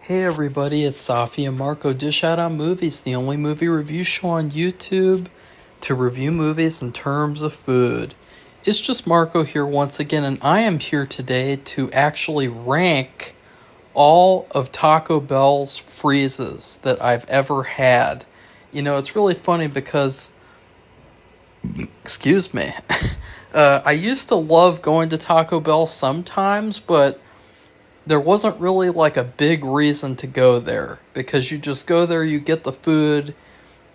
Hey everybody, it's Safi and Marco Dish Out on Movies, the only movie review show on YouTube to review movies in terms of food. It's just Marco here once again, and I am here today to actually rank all of Taco Bell's freezes that I've ever had. You know, it's really funny because, excuse me, I used to love going to Taco Bell sometimes, but there wasn't really like a big reason to go there because you just go there, you get the food,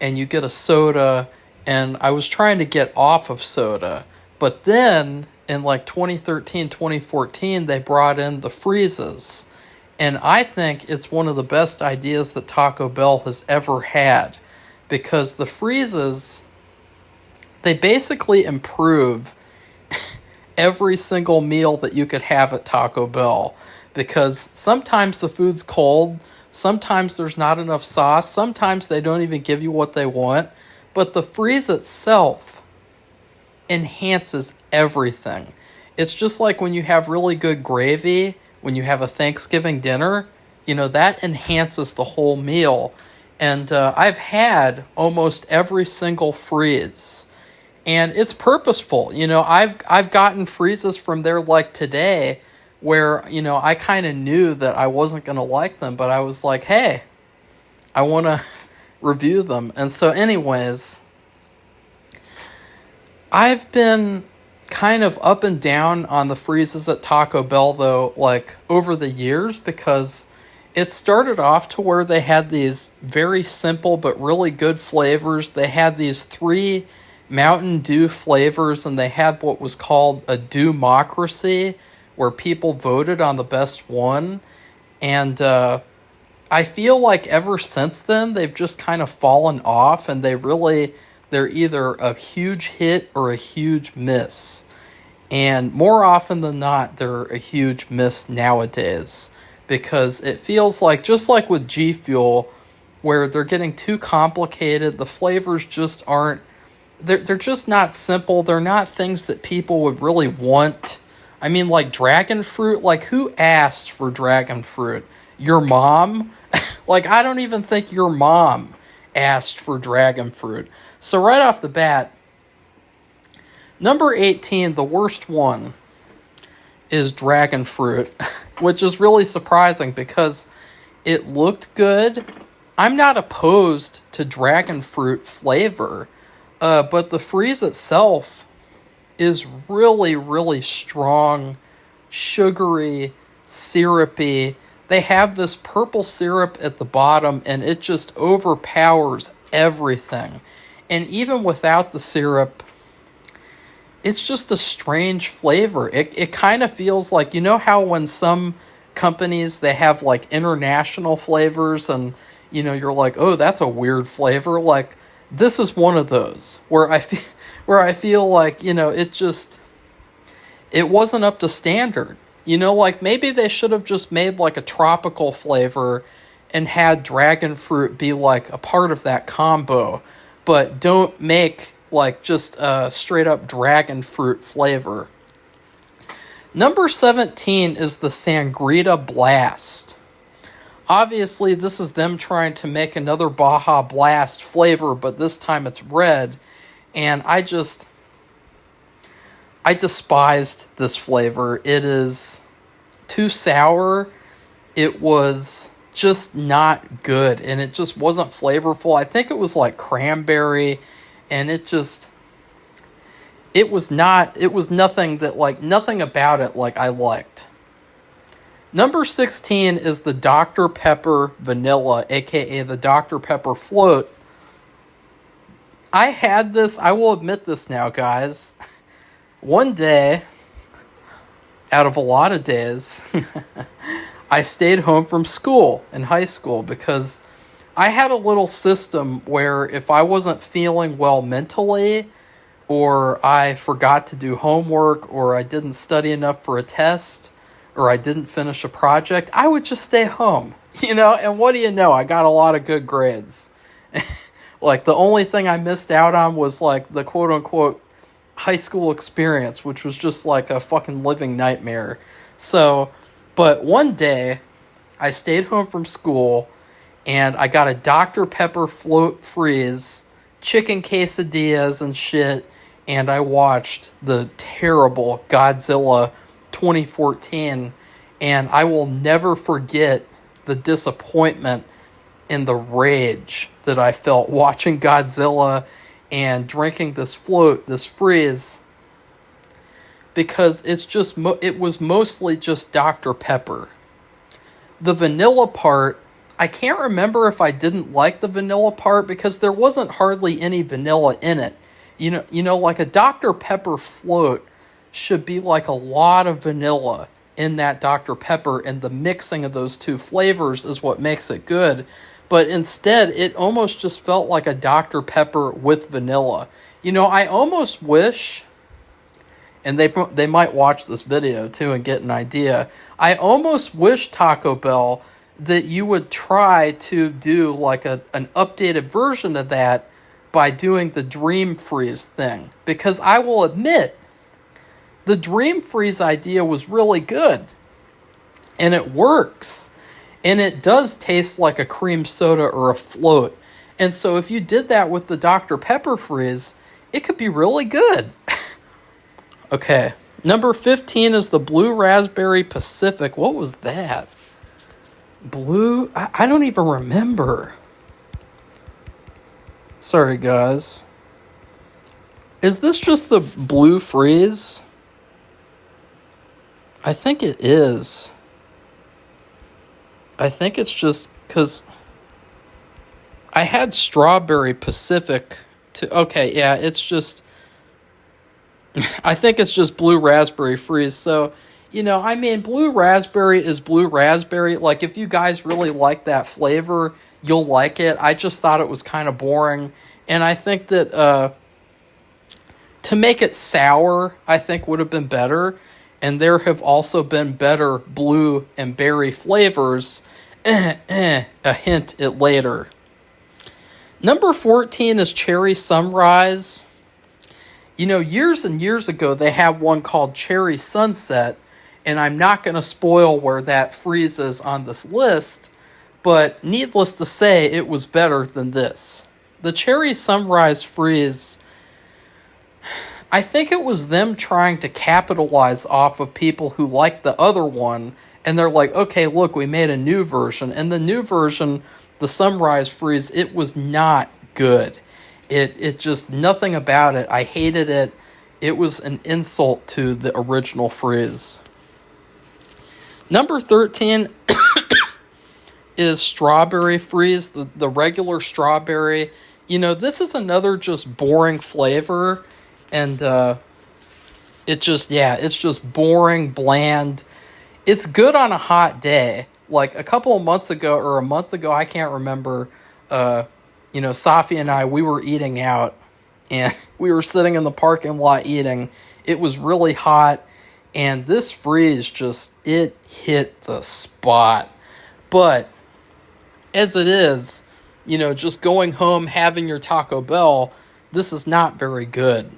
and you get a soda. And I was trying to get off of soda. But then in like 2013, 2014, they brought in the freezes. And I think it's one of the best ideas that Taco Bell has ever had because the freezes, they basically improve every single meal that you could have at Taco Bell. Because sometimes the food's cold, sometimes there's not enough sauce, sometimes they don't even give you what they want, but the freeze itself enhances everything. It's just like when you have really good gravy, when you have a Thanksgiving dinner, you know, that enhances the whole meal. And I've had almost every single freeze. And it's purposeful. You know, I've gotten freezes from there like today where, you know, I kind of knew that I wasn't going to like them, but I was like, hey, I want to review them. And so anyways, I've been kind of up and down on the freezes at Taco Bell, though, like over the years, because it started off to where they had these very simple but really good flavors. They had these 3 Mountain Dew flavors, and they had what was called a Dew-mocracy, where people voted on the best one. And I feel like ever since then, they've just kind of fallen off, and they're either a huge hit or a huge miss. And more often than not, they're a huge miss nowadays, because it feels like, just like with G Fuel, where they're getting too complicated, the flavors just aren't, they're just not simple, they're not things that people would really want. I mean, like dragon fruit, like who asked for dragon fruit? Your mom? Like, I don't even think your mom asked for dragon fruit. So right off the bat, number 18, the worst one, is dragon fruit, which is really surprising because it looked good. I'm not opposed to dragon fruit flavor, but the freeze itself is really, really strong, sugary, syrupy. They have this purple syrup at the bottom, and it just overpowers everything. And even without the syrup, it's just a strange flavor. It kind of feels like, you know how when some companies, they have like international flavors, and, you know, you're like, oh, that's a weird flavor. Like, this is one of those where I feel like, you know, it wasn't up to standard. You know, like maybe they should have just made like a tropical flavor and had dragon fruit be like a part of that combo, but don't make like just a straight up dragon fruit flavor. Number 17 is the Sangrita Blast. Obviously, this is them trying to make another Baja Blast flavor, but this time it's red. And I despised this flavor. It is too sour. It was just not good, and it just wasn't flavorful. I think it was like cranberry, and it was nothing that, like, nothing about it like I liked. Number 16 is the Dr. Pepper Vanilla, aka the Dr. Pepper Float. I had this, I will admit this now, guys. One day, out of a lot of days, I stayed home from school in high school because I had a little system where if I wasn't feeling well mentally, or I forgot to do homework, or I didn't study enough for a test, or I didn't finish a project, I would just stay home, you know? And what do you know? I got a lot of good grades. Like, the only thing I missed out on was, like, the quote-unquote high school experience, which was just, like, a fucking living nightmare. So, but one day, I stayed home from school, and I got a Dr. Pepper float freeze, chicken quesadillas and shit, and I watched the terrible Godzilla 2014, and I will never forget the disappointment and the rage that I felt watching Godzilla and drinking this float, this freeze, because it was mostly just Dr. Pepper. The vanilla part, I can't remember if I didn't like the vanilla part because there wasn't hardly any vanilla in it. Like a Dr. Pepper float should be like a lot of vanilla in that Dr. Pepper, and the mixing of those two flavors is what makes it good. But instead, it almost just felt like a Dr. Pepper with vanilla. I almost wish, and they might watch this video too and get an idea, I almost wish, Taco Bell, that you would try to do like an updated version of that by doing the Dream Freeze thing. Because I will admit, the Dream Freeze idea was really good. And it works. And it does taste like a cream soda or a float. And so if you did that with the Dr. Pepper freeze, it could be really good. Okay. Number 15 is the Blue Raspberry Pacific. What was that? Blue? I don't even remember. Sorry, guys. Is this just the blue freeze? I think it is. I think it's just because I had Strawberry Pacific to... Okay, yeah, it's just... I think it's just Blue Raspberry Freeze. So, Blue Raspberry is Blue Raspberry. Like, if you guys really like that flavor, you'll like it. I just thought it was kind of boring. And I think that to make it sour, I think would have been better. And there have also been better blue and berry flavors. A hint it later. Number 14 is Cherry Sunrise. Years and years ago, they had one called Cherry Sunset. And I'm not going to spoil where that freezes on this list. But needless to say, it was better than this. The Cherry Sunrise freeze, I think it was them trying to capitalize off of people who liked the other one. And they're like, okay, look, we made a new version. And the new version, the Sunrise Freeze, it was not good. It just, nothing about it. I hated it. It was an insult to the original freeze. Number 13 is Strawberry Freeze, the regular strawberry. This is another just boring flavor. And it's just boring, bland. It's good on a hot day. Like a couple of months ago or a month ago, I can't remember, Safi and I, we were eating out. And we were sitting in the parking lot eating. It was really hot. And this freeze it hit the spot. But as it is, just going home, having your Taco Bell, this is not very good.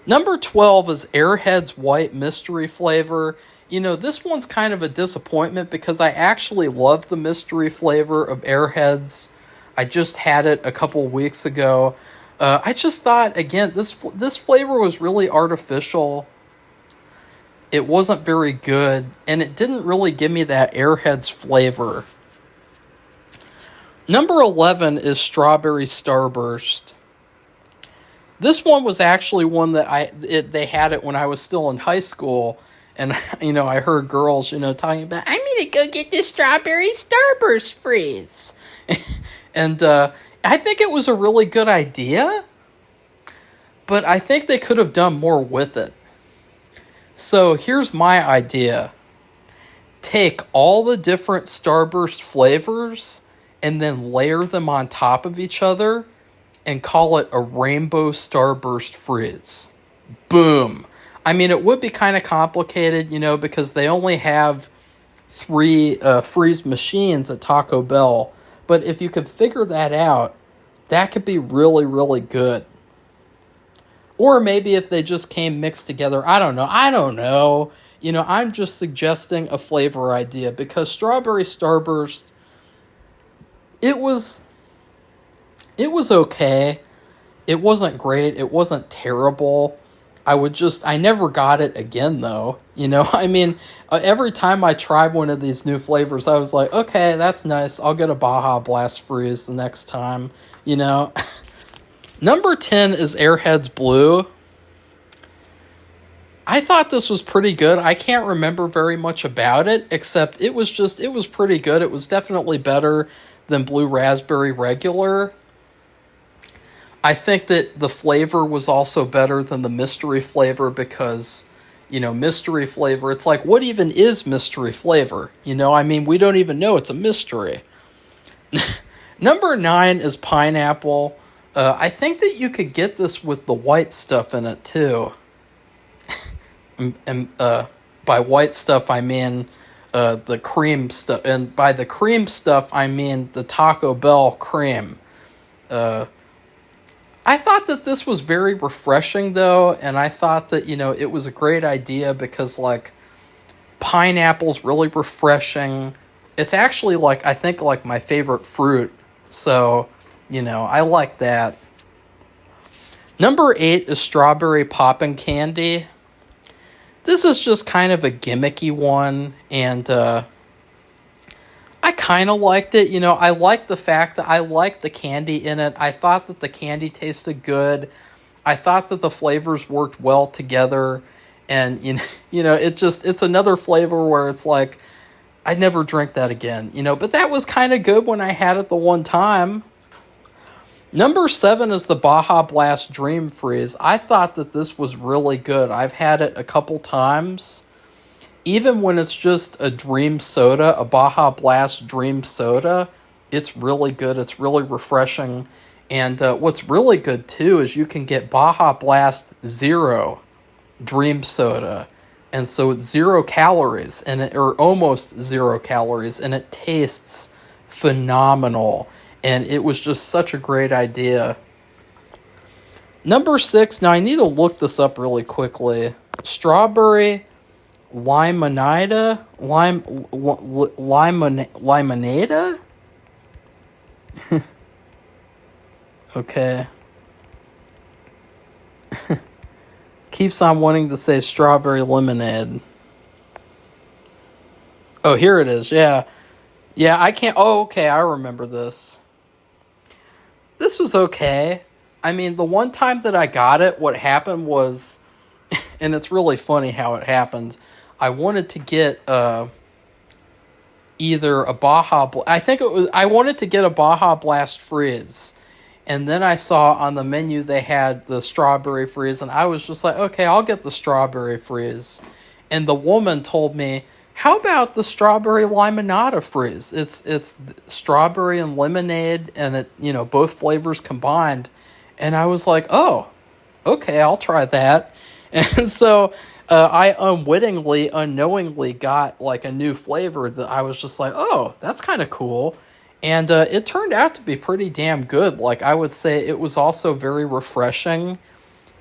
Number 12 is Airheads White Mystery Flavor. This one's kind of a disappointment because I actually love the mystery flavor of Airheads. I just had it a couple weeks ago. I just thought, again, this flavor was really artificial. It wasn't very good, and it didn't really give me that Airheads flavor. Number 11 is Strawberry Starburst. This one was actually one that they had it when I was still in high school, and I heard girls talking about, I'm gonna go get this Strawberry Starburst freeze, and I think it was a really good idea, but I think they could have done more with it. So here's my idea: take all the different Starburst flavors and then layer them on top of each other and call it a Rainbow Starburst Freeze. Boom. It would be kind of complicated, because they only have 3 freeze machines at Taco Bell. But if you could figure that out, that could be really, really good. Or maybe if they just came mixed together. I don't know. I'm just suggesting a flavor idea because strawberry starburst, it was it was okay. It wasn't great. It wasn't terrible. I never got it again though. Every time I tried one of these new flavors, I was like, okay, that's nice. I'll get a Baja Blast Freeze the next time, you know. Number 10 is Airheads Blue. I thought this was pretty good. I can't remember very much about it, except it was pretty good. It was definitely better than Blue Raspberry Regular. I think that the flavor was also better than the mystery flavor because, mystery flavor, it's like, what even is mystery flavor? We don't even know it's a mystery. Number 9 is pineapple. I think that you could get this with the white stuff in it, too. And by white stuff, I mean the cream stuff. And by the cream stuff, I mean the Taco Bell cream. I thought that this was very refreshing, though, and I thought that, it was a great idea because, pineapple's really refreshing. It's actually, I think, my favorite fruit, so, I like that. Number 8 is strawberry popping candy. This is just kind of a gimmicky one, and, I kind of liked it. I liked the fact that I liked the candy in it. I thought that the candy tasted good. I thought that the flavors worked well together. And, it's another flavor where it's like, I'd never drink that again, but that was kind of good when I had it the one time. Number 7 is the Baja Blast Dream Freeze. I thought that this was really good. I've had it a couple times. Even when it's just a dream soda, a Baja Blast Dream Soda, it's really good. It's really refreshing. And what's really good, too, is you can get Baja Blast Zero Dream Soda. And so it's 0 calories, or almost 0 calories, and it tastes phenomenal. And it was just such a great idea. Number 6, now I need to look this up really quickly. Strawberry Limonada? Limonada? Okay. Keeps on wanting to say strawberry lemonade. Oh, here it is, yeah. Yeah, I can't... Oh, okay, I remember this. This was okay. The one time that I got it, what happened was... And it's really funny how it happened. I wanted to get either a Baja... I wanted to get a Baja Blast Freeze. And then I saw on the menu they had the strawberry freeze. And I was just like, okay, I'll get the strawberry freeze. And the woman told me, how about the strawberry limonada freeze? It's strawberry and lemonade and it both flavors combined. And I was like, oh, okay, I'll try that. And so I unknowingly got a new flavor that I was just like, oh, that's kind of cool. And it turned out to be pretty damn good. I would say it was also very refreshing.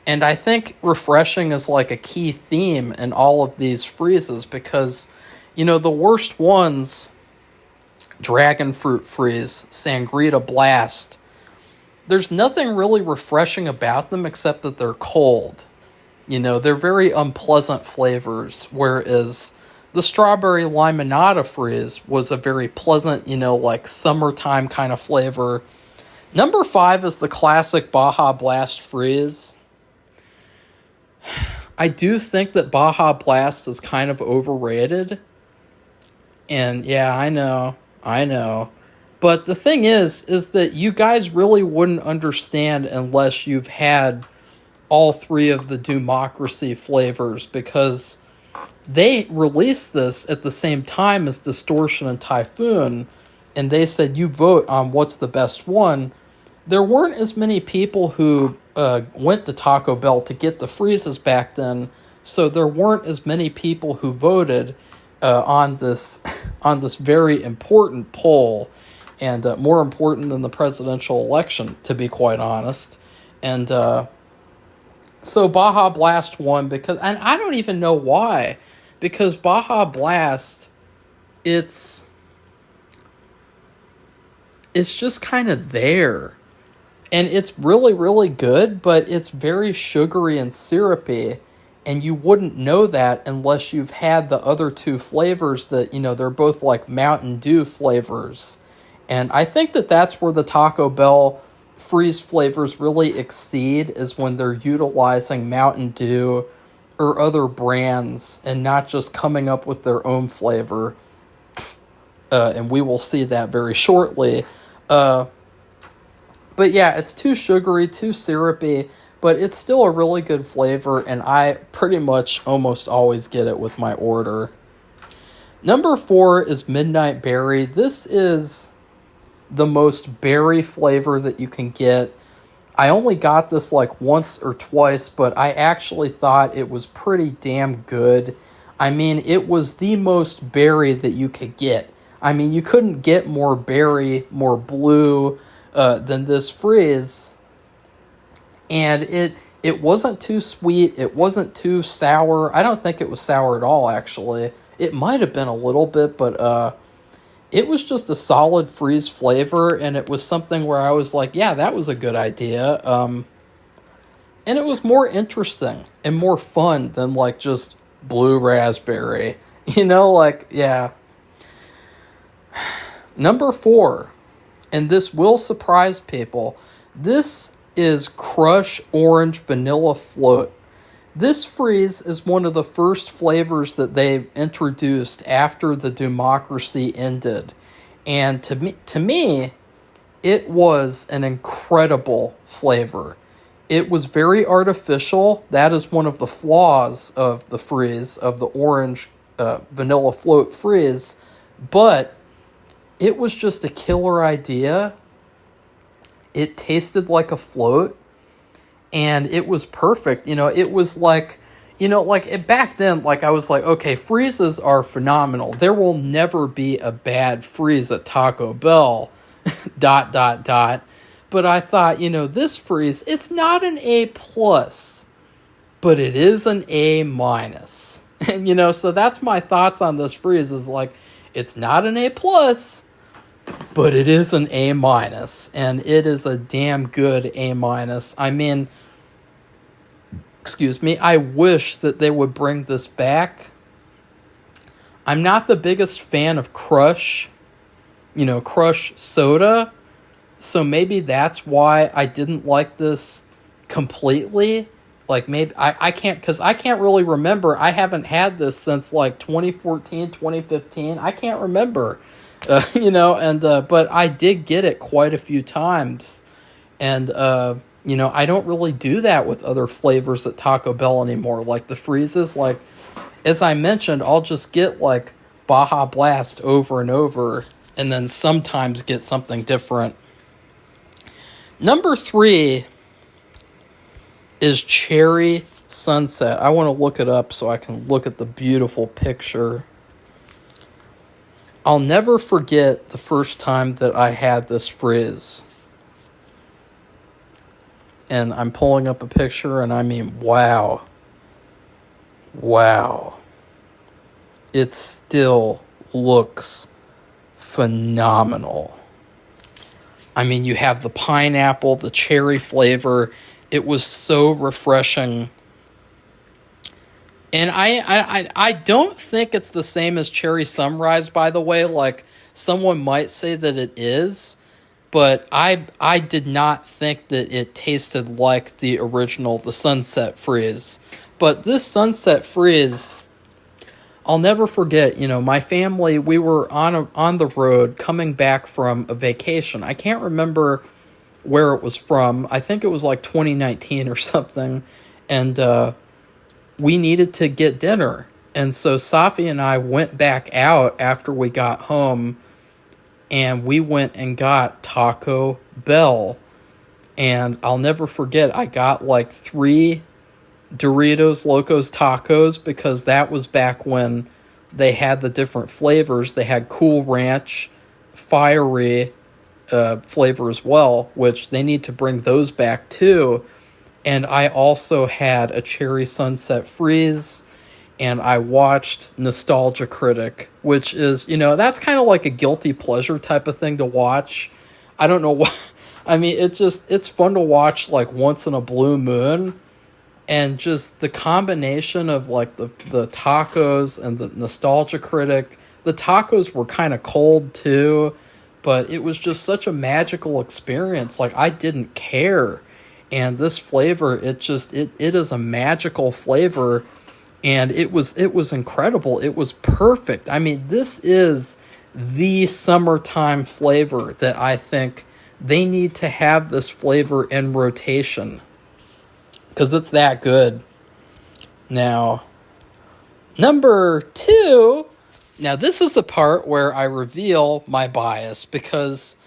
And I think refreshing is a key theme in all of these freezes because, the worst ones, Dragon Fruit Freeze, Sangrita Blast, there's nothing really refreshing about them except that they're cold. They're very unpleasant flavors, whereas the strawberry limonada freeze was a very pleasant, summertime kind of flavor. Number 5 is the classic Baja Blast Freeze. I do think that Baja Blast is kind of overrated. And yeah, I know. But the thing is that you guys really wouldn't understand unless you've had all 3 of the Democracy flavors because they released this at the same time as Distortion and Typhoon, and they said you vote on what's the best one. There weren't as many people who went to Taco Bell to get the freezes back then, so there weren't as many people who voted on this very important poll, and more important than the presidential election, to be quite honest. And so Baja Blast won because, and I don't even know why, because Baja Blast, it's just kind of there. And it's really, really good, but it's very sugary and syrupy. And you wouldn't know that unless you've had the other two flavors that, they're both like Mountain Dew flavors. And I think that that's where the Taco Bell freeze flavors really exceed, is when they're utilizing Mountain Dew or other brands and not just coming up with their own flavor. And we will see that very shortly. But yeah, it's too sugary, too syrupy, but it's still a really good flavor, and I pretty much almost always get it with my order. Number 4 is Midnight Berry. This is the most berry flavor that you can get. I only got this like once or twice, but I actually thought it was pretty damn good. I mean, it was the most berry that you could get. I mean, you couldn't get more berry, more blue, than this freeze. And it wasn't too sweet. It wasn't too sour. I don't think it was sour at all, actually. It might have been a little bit, but it was just a solid freeze flavor, and it was something where I was like, yeah, that was a good idea. And it was more interesting and more fun than like just blue raspberry. Yeah. Number 4. And this will surprise people. This is Crush Orange Vanilla Float. This freeze is one of the first flavors that they introduced after the democracy ended. And to me, it was an incredible flavor. It was very artificial. That is one of the flaws of the freeze, of the orange vanilla float freeze. But it was just a killer idea. It tasted like a float, and it was perfect. It was like, back then, like I was like, okay, freezes are phenomenal. There will never be a bad freeze at Taco Bell, ... But I thought, this freeze, it's not an A+, but it is an A-. And, so that's my thoughts on this freeze, is like, it's not an A+, but it is an A-, and it is a damn good A-. I mean, excuse me, I wish that they would bring this back. I'm not the biggest fan of Crush, Crush soda, so maybe that's why I didn't like this completely. Like, maybe, I can't really remember. I haven't had this since like 2014, 2015. I can't remember. But I did get it quite a few times. And, I don't really do that with other flavors at Taco Bell anymore. Like the freezes, like, as I mentioned, I'll just get like Baja Blast over and over, and then sometimes get something different. Number 3 is Cherry Sunset. I want to look it up so I can look at the beautiful picture. I'll never forget the first time that I had this frizz. And I'm pulling up a picture, and I mean, wow. Wow. It still looks phenomenal. I mean, you have the pineapple, the cherry flavor. It was so refreshing. And I don't think it's the same as Cherry Sunrise, by the way. Like, someone might say that it is, but I did not think that it tasted like the original, the Sunset Freeze. But this Sunset Freeze, I'll never forget. My family, we were on the road coming back from a vacation. I can't remember where it was from. I think it was like 2019 or something. And we needed to get dinner. And so Safi and I went back out after we got home, and we went and got Taco Bell. And I'll never forget, I got like 3 Doritos Locos Tacos, because that was back when they had the different flavors. They had Cool Ranch, Fiery flavor as well, which they need to bring those back too. And I also had a Cherry Sunset Freeze, and I watched Nostalgia Critic, which is, that's kind of like a guilty pleasure type of thing to watch. I don't know why. I mean, it's fun to watch like once in a blue moon, and just the combination of like the tacos and the Nostalgia Critic. The tacos were kind of cold too, but it was just such a magical experience. Like, I didn't care. And this flavor, it is a magical flavor, and it was incredible. It was perfect. I mean, this is the summertime flavor that I think they need to have this flavor in rotation, because it's that good. Now, number 2. Now, this is the part where I reveal my bias, because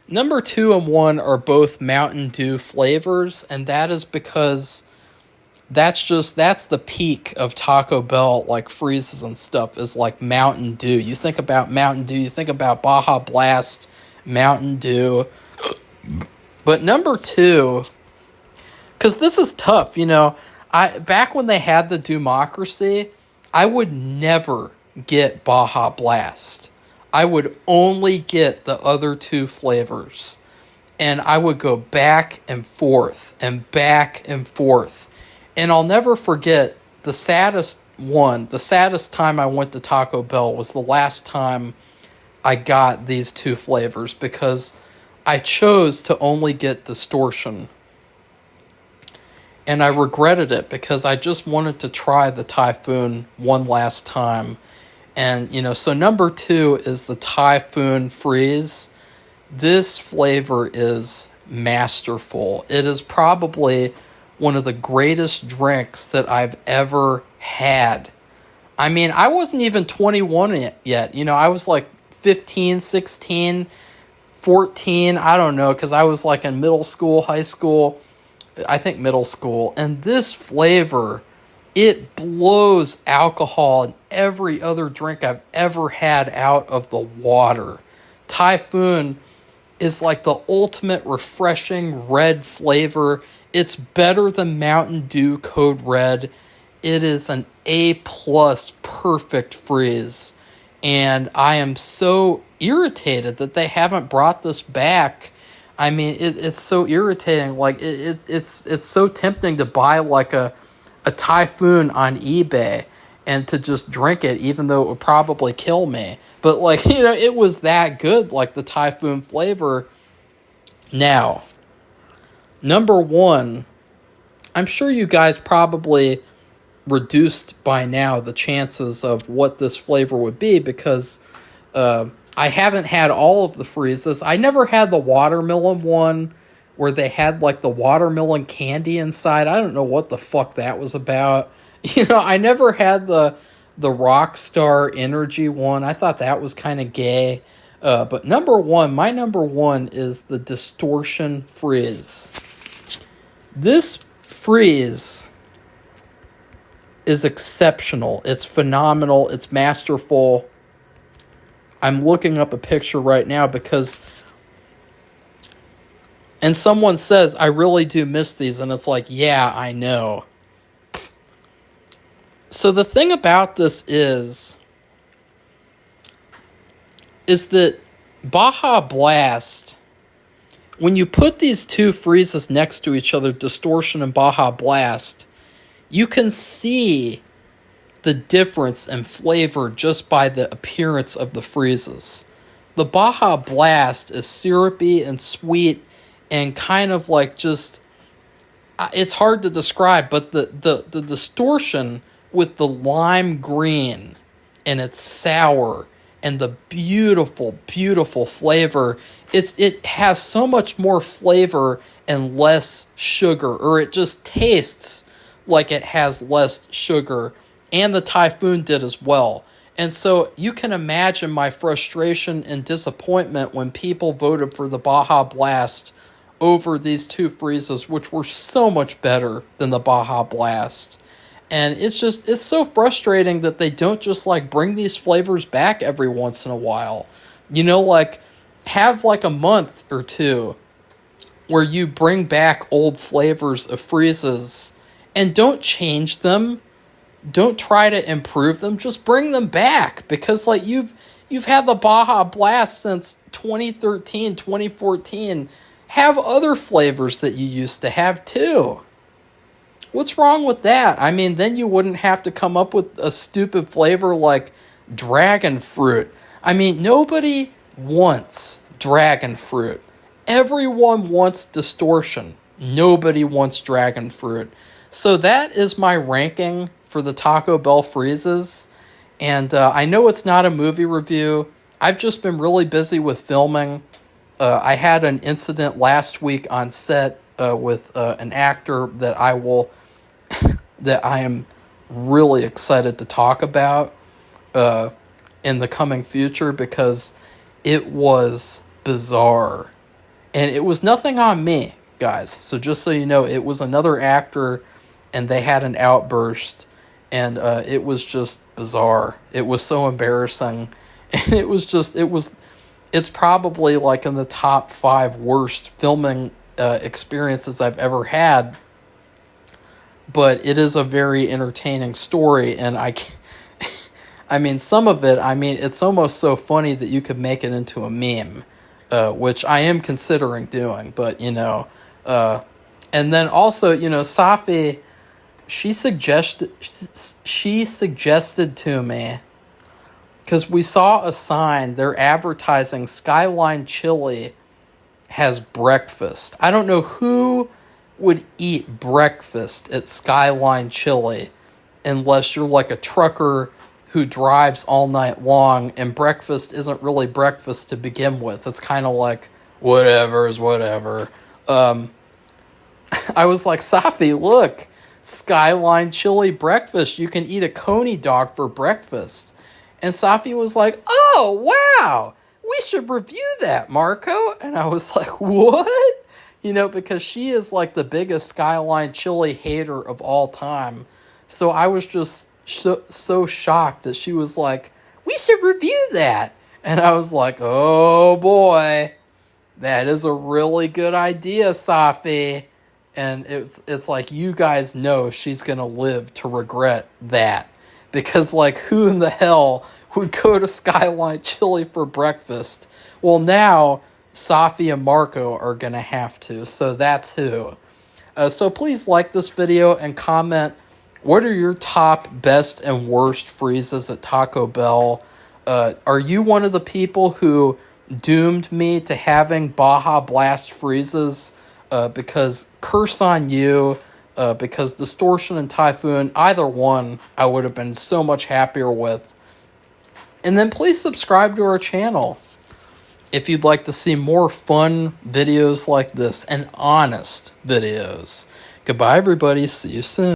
number 2 and 1 are both Mountain Dew flavors, and that is because that's the peak of Taco Bell, like freezes and stuff, is like Mountain Dew. You think about Mountain Dew, you think about Baja Blast, Mountain Dew. But number 2, because this is tough, back when they had the Democracy, I would never get Baja Blast. I would only get the other 2 flavors. And I would go back and forth and back and forth. And I'll never forget the saddest time I went to Taco Bell was the last time I got these 2 flavors, because I chose to only get Distortion. And I regretted it, because I just wanted to try the Typhoon one last time. And, so number 2 is the Typhoon Freeze. This flavor is masterful. It is probably one of the greatest drinks that I've ever had. I mean, I wasn't even 21 yet. I was like 15, 16, 14. I don't know, because I was like in middle school, high school. I think middle school. And this flavor, it blows alcohol and every other drink I've ever had out of the water. Typhoon is like the ultimate refreshing red flavor. It's better than Mountain Dew Code Red. It is an A+ perfect freeze. And I am so irritated that they haven't brought this back. I mean, it's so irritating. Like, it's so tempting to buy like a Typhoon on eBay and to just drink it, even though it would probably kill me. But like, it was that good, like the Typhoon flavor. Now, number 1, I'm sure you guys probably reduced by now the chances of what this flavor would be, because I haven't had all of the freezes. I never had the watermelon one where they had like the watermelon candy inside. I don't know what the fuck that was about. I never had the Rockstar Energy one. I thought that was kind of gay. But my number 1 is the Distortion Freeze. This freeze is exceptional. It's phenomenal. It's masterful. I'm looking up a picture right now because... And someone says, I really do miss these. And it's like, yeah, I know. So the thing about this is that Baja Blast, when you put these 2 freezes next to each other, Distortion and Baja Blast, you can see the difference in flavor just by the appearance of the freezes. The Baja Blast is syrupy and sweet and kind of like just... It's hard to describe, but the Distortion with the lime green, and it's sour, and the beautiful, beautiful flavor. It has so much more flavor and less sugar, or it just tastes like it has less sugar, and the Typhoon did as well. And so you can imagine my frustration and disappointment when people voted for the Baja Blast over these 2 freezes, which were so much better than the Baja Blast. And it's so frustrating that they don't just like bring these flavors back every once in a while. Like have like a month or 2 where you bring back old flavors of freezes and don't change them. don't try to improve them. Just bring them back, because like you've had the Baja Blast since 2013, 2014. Have other flavors that you used to have too. What's wrong with that? I mean, then you wouldn't have to come up with a stupid flavor like dragon fruit. I mean, nobody wants dragon fruit. Everyone wants distortion. Nobody wants dragon fruit. So that is my ranking for the Taco Bell freezes. And I know it's not a movie review. I've just been really busy with filming. I had an incident last week on set with an actor that that I am really excited to talk about in the coming future, because it was bizarre. And it was nothing on me, guys. So just so you know, it was another actor, and they had an outburst, and it was just bizarre. It was so embarrassing. And it's probably like in the top 5 worst filming experiences I've ever had. But it is a very entertaining story, and I mean, some of it, I mean, it's almost so funny that you could make it into a meme, which I am considering doing, but, you know, and then also, you know, Safi, she suggested to me, because we saw a sign, they're advertising Skyline Chili has breakfast. I don't know who would eat breakfast at Skyline Chili unless you're like a trucker who drives all night long, and breakfast isn't really breakfast to begin with. It's kind of like, whatever is whatever. I was like, Safi, look, Skyline Chili breakfast. You can eat a coney dog for breakfast. And Safi was like, oh, wow, we should review that, Marco. And I was like, what? You know, because she is like the biggest Skyline Chili hater of all time. So I was just so shocked that she was like, we should review that. And I was like, oh boy, that is a really good idea, Safi. And it's like, you guys know she's going to live to regret that. Because like, who in the hell would go to Skyline Chili for breakfast? Well, now Safi and Marco are going to have to. So that's who. So please like this video and comment, what are your top, best, and worst freezes at Taco Bell? Are you one of the people who doomed me to having Baja Blast freezes? Because curse on you. Because Distortion and Typhoon, either one, I would have been so much happier with. And then please subscribe to our channel if you'd like to see more fun videos like this and honest videos. Goodbye, everybody. See you soon.